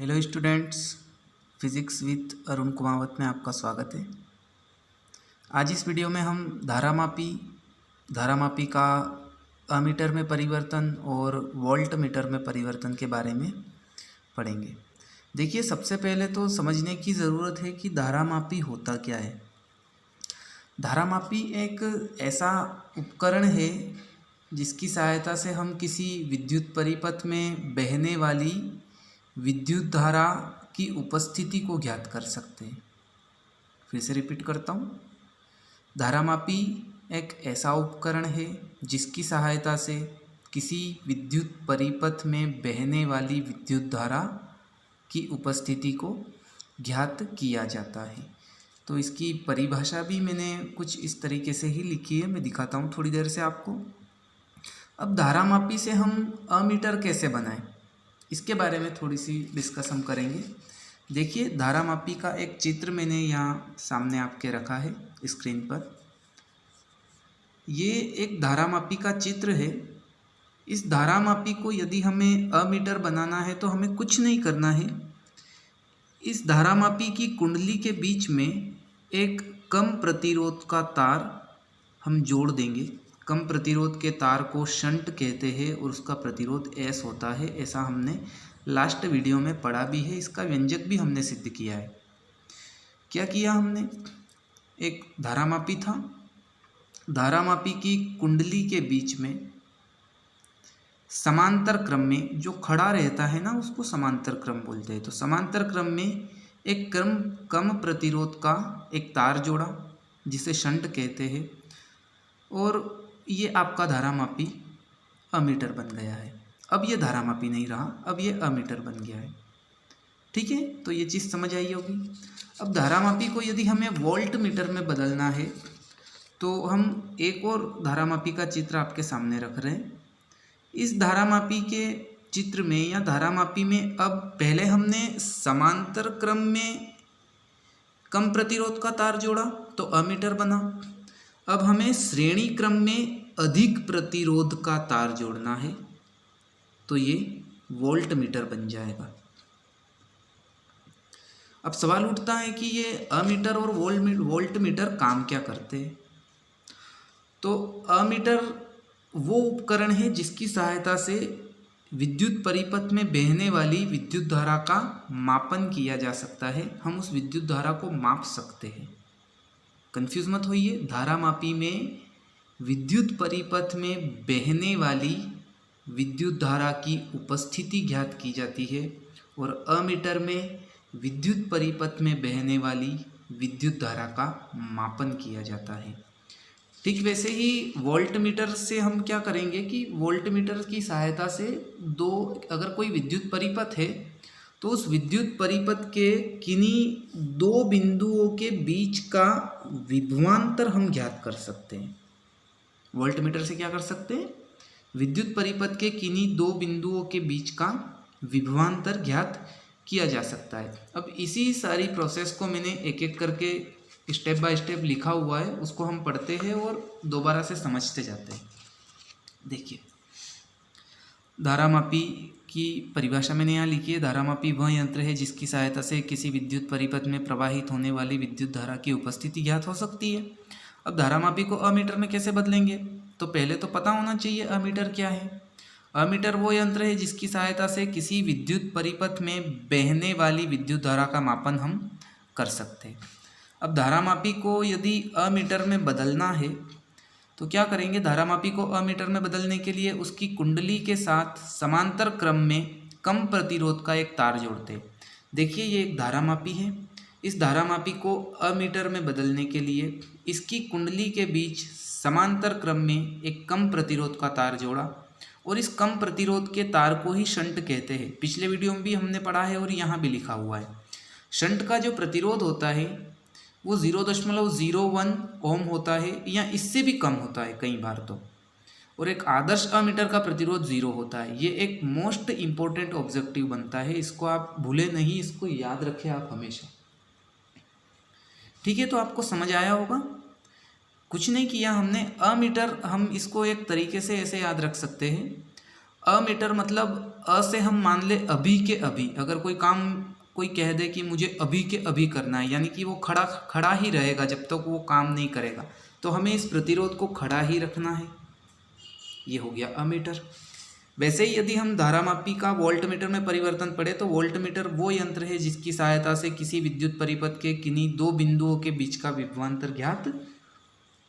Hello students, physics with Arun Kumawat में आपका स्वागत है। आज इस वीडियो में हम धारामापी का अमीटर में परिवर्तन और वोल्ट मीटर में परिवर्तन के बारे में पढ़ेंगे। देखिए, सबसे पहले तो समझने की ज़रूरत है कि धारामापी होता क्या है। धारामापी एक ऐसा उपकरण है जिसकी सहायता से हम किसी विद्युत परिपथ में बहने वाली विद्युत धारा की उपस्थिति को ज्ञात कर सकते हैं। फिर से रिपीट करता हूँ, धारामापी एक ऐसा उपकरण है जिसकी सहायता से किसी विद्युत परिपथ में बहने वाली विद्युत धारा की उपस्थिति को ज्ञात किया जाता है। तो इसकी परिभाषा भी मैंने कुछ इस तरीके से ही लिखी है, मैं दिखाता हूँ थोड़ी देर से आपको। अब धारामापी से हम अमीटर कैसे बनाएं, इसके बारे में थोड़ी सी डिस्कस हम करेंगे। देखिए, धारामापी का एक चित्र मैंने यहाँ सामने आपके रखा है स्क्रीन पर। ये एक धारामापी का चित्र है। इस धारामापी को यदि हमें अमीटर बनाना है तो हमें कुछ नहीं करना है। इस धारामापी की कुंडली के बीच में एक कम प्रतिरोध का तार हम जोड़ देंगे। कम प्रतिरोध के तार को शंट कहते हैं और उसका प्रतिरोध S होता है। ऐसा हमने लास्ट वीडियो में पढ़ा भी है, इसका व्यंजक भी हमने सिद्ध किया है। क्या किया हमने, एक धारामापी था, धारामापी की कुंडली के बीच में समांतर क्रम में जो खड़ा रहता है ना, उसको समांतर क्रम बोलते हैं। तो समांतर क्रम में एक कम प्रतिरोध का एक तार जोड़ा जिसे शंट कहते हैं, और ये आपका धारामापी अमीटर बन गया है। अब ये धारामापी नहीं रहा, अब ये अमीटर बन गया है। ठीक है, तो ये चीज़ समझ आई होगी। अब धारामापी को यदि हमें वोल्ट मीटर में बदलना है तो हम एक और धारामापी का चित्र आपके सामने रख रहे हैं। इस धारामापी के चित्र में या धारामापी में अब पहले हमने समांतर क्रम में कम प्रतिरोध का तार जोड़ा तो अमीटर बना। अब हमें श्रेणी क्रम में अधिक प्रतिरोध का तार जोड़ना है तो ये वोल्ट मीटर बन जाएगा। अब सवाल उठता है कि ये अमीटर और वोल्ट मीटर काम क्या करते हैं। तो अमीटर वो उपकरण है जिसकी सहायता से विद्युत परिपथ में बहने वाली विद्युत धारा का मापन किया जा सकता है। हम उस विद्युत धारा को माप सकते हैं। कंफ्यूज मत होइए, धारामापी में विद्युत परिपथ में बहने वाली विद्युत धारा की उपस्थिति ज्ञात की जाती है और अमीटर में विद्युत परिपथ में बहने वाली विद्युत धारा का मापन किया जाता है। ठीक वैसे ही वोल्ट मीटर से हम क्या करेंगे कि वोल्ट मीटर की सहायता से अगर कोई विद्युत परिपथ है तो उस विद्युत परिपथ के किन्हीं दो बिंदुओं के बीच का विभवांतर हम ज्ञात कर सकते हैं। वोल्ट मीटर से क्या कर सकते हैं, विद्युत परिपथ के किन्हीं दो बिंदुओं के बीच का विभवांतर ज्ञात किया जा सकता है। अब इसी सारी प्रोसेस को मैंने एक एक करके स्टेप बाय स्टेप लिखा हुआ है, उसको हम पढ़ते हैं और दोबारा से समझते जाते हैं। देखिए, धारामापी की परिभाषा मैंने यहाँ लिखी है। धारामापी वह यंत्र है जिसकी सहायता से किसी विद्युत परिपथ में प्रवाहित होने वाली विद्युत धारा की उपस्थिति ज्ञात हो सकती है। अब धारामापी को अमीटर में कैसे बदलेंगे, तो पहले तो पता होना चाहिए अमीटर क्या है। अमीटर वो यंत्र है जिसकी सहायता से किसी विद्युत परिपथ में बहने वाली विद्युत धारा का मापन हम कर सकते हैं। अब धारामापी को यदि अमीटर में बदलना है तो क्या करेंगे, धारामापी को अमीटर में बदलने के लिए उसकी कुंडली के साथ समांतर क्रम में कम प्रतिरोध का एक तार जोड़ते हैं। देखिए, ये एक धारामापी है। इस धारामापी को अमीटर में बदलने के लिए इसकी कुंडली के बीच समांतर क्रम में एक कम प्रतिरोध का तार जोड़ा और इस कम प्रतिरोध के तार को ही शंट कहते हैं। पिछले वीडियो में भी हमने पढ़ा है और यहाँ भी लिखा हुआ है। शंट का जो प्रतिरोध होता है वो 0.01 ओम होता है या इससे भी कम होता है कई बार तो, और एक आदर्श अमीटर का प्रतिरोध 0 होता है। ये एक मोस्ट इम्पोर्टेंट ऑब्जेक्टिव बनता है, इसको आप भूले नहीं, इसको याद रखें आप हमेशा। ठीक है, तो आपको समझ आया होगा। कुछ नहीं किया हमने। अमीटर, हम इसको एक तरीके से ऐसे याद रख सकते हैं, अमीटर मतलब अ से हम मान ले अभी के अभी, अगर कोई काम कोई कह दे कि मुझे अभी के अभी करना है, यानी कि वो खड़ा खड़ा ही रहेगा जब तक वो काम नहीं करेगा, तो हमें इस प्रतिरोध को खड़ा ही रखना है। ये हो गया अमीटर। वैसे ही यदि हम धारामापी का वोल्टमीटर में परिवर्तन पढ़े तो वोल्टमीटर वो यंत्र है जिसकी सहायता से किसी विद्युत परिपथ के किन्हीं दो बिंदुओं के बीच का विभवांतर ज्ञात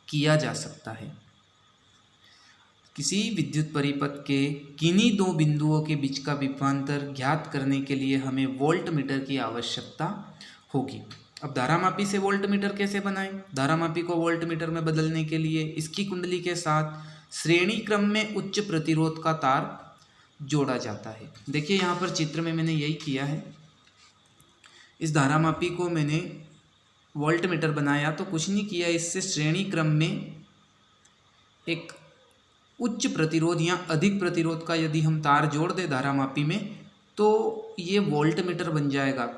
किया जा सकता है। किसी विद्युत परिपथ के किन्हीं दो बिंदुओं के बीच का विभवांतर ज्ञात करने के लिए हमें वोल्टमीटर की आवश्यकता होगी। अब धारामापी से वोल्टमीटर कैसे बनाएं? धारामापी को वोल्टमीटर में बदलने के लिए इसकी कुंडली के साथ श्रेणी क्रम में उच्च प्रतिरोध का तार जोड़ा जाता है। देखिए यहाँ पर चित्र में मैंने यही किया है। इस धारामापी को मैंने वोल्टमीटर बनाया तो कुछ नहीं किया, इससे श्रेणी क्रम में एक उच्च प्रतिरोध या अधिक प्रतिरोध का यदि हम तार जोड़ दें धारामापी में तो ये वोल्टमीटर बन जाएगा।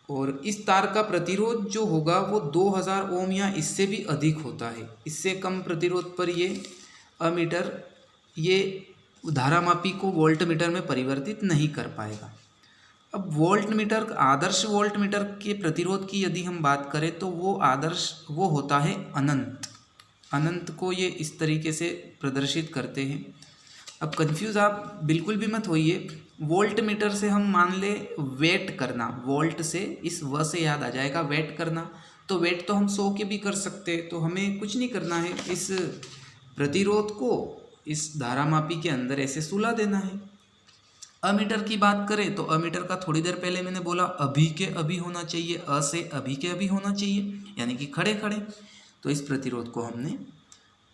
और इस तार का प्रतिरोध जो होगा वो 2000 ओम या इससे भी अधिक होता है। इससे कम प्रतिरोध पर ये अमीटर ये धारामापी को वोल्टमीटर में परिवर्तित नहीं कर पाएगा। अब वोल्टमीटर, आदर्श वोल्टमीटर के प्रतिरोध की यदि हम बात करें तो वो आदर्श वो होता है अनंत। अनंत को ये इस तरीके से प्रदर्शित करते हैं। अब कंफ्यूज आप बिल्कुल भी मत होइए। वोल्टमीटर से हम मान ले वेट करना, वोल्ट से इस व से याद आ जाएगा वेट करना, तो वेट तो हम 100 के भी कर सकते हैं। तो हमें कुछ नहीं करना है, इस प्रतिरोध को इस धारामापी के अंदर ऐसे सुला देना है। अमीटर की बात करें तो अमीटर का थोड़ी देर पहले मैंने बोला अभी के अभी होना चाहिए, अ से अभी के अभी होना चाहिए, यानी कि खड़े खड़े। तो इस प्रतिरोध को हमने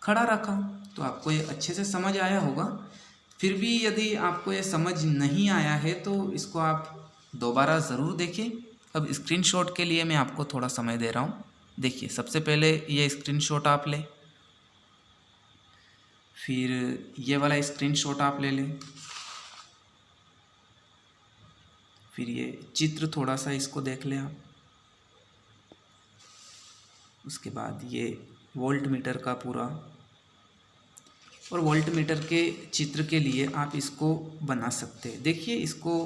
खड़ा रखा। तो आपको ये अच्छे से समझ आया होगा। फिर भी यदि आपको ये समझ नहीं आया है तो इसको आप दोबारा ज़रूर देखें। अब स्क्रीनशॉट के लिए मैं आपको थोड़ा समय दे रहा हूँ। देखिए सबसे पहले ये स्क्रीनशॉट आप लें, फिर ये वाला स्क्रीनशॉट आप ले लें, फिर ये चित्र थोड़ा सा इसको देख लें आप। उसके बाद ये वोल्टमीटर का पूरा, और वोल्टमीटर के चित्र के लिए आप इसको बना सकते हैं। देखिए इसको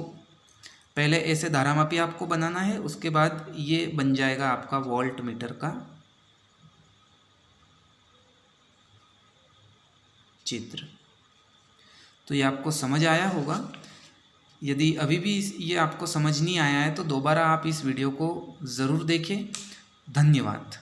पहले ऐसे धारामापी आपको बनाना है, उसके बाद ये बन जाएगा आपका वोल्टमीटर का चित्र। तो ये आपको समझ आया होगा। यदि अभी भी ये आपको समझ नहीं आया है तो दोबारा आप इस वीडियो को ज़रूर देखें। धन्यवाद।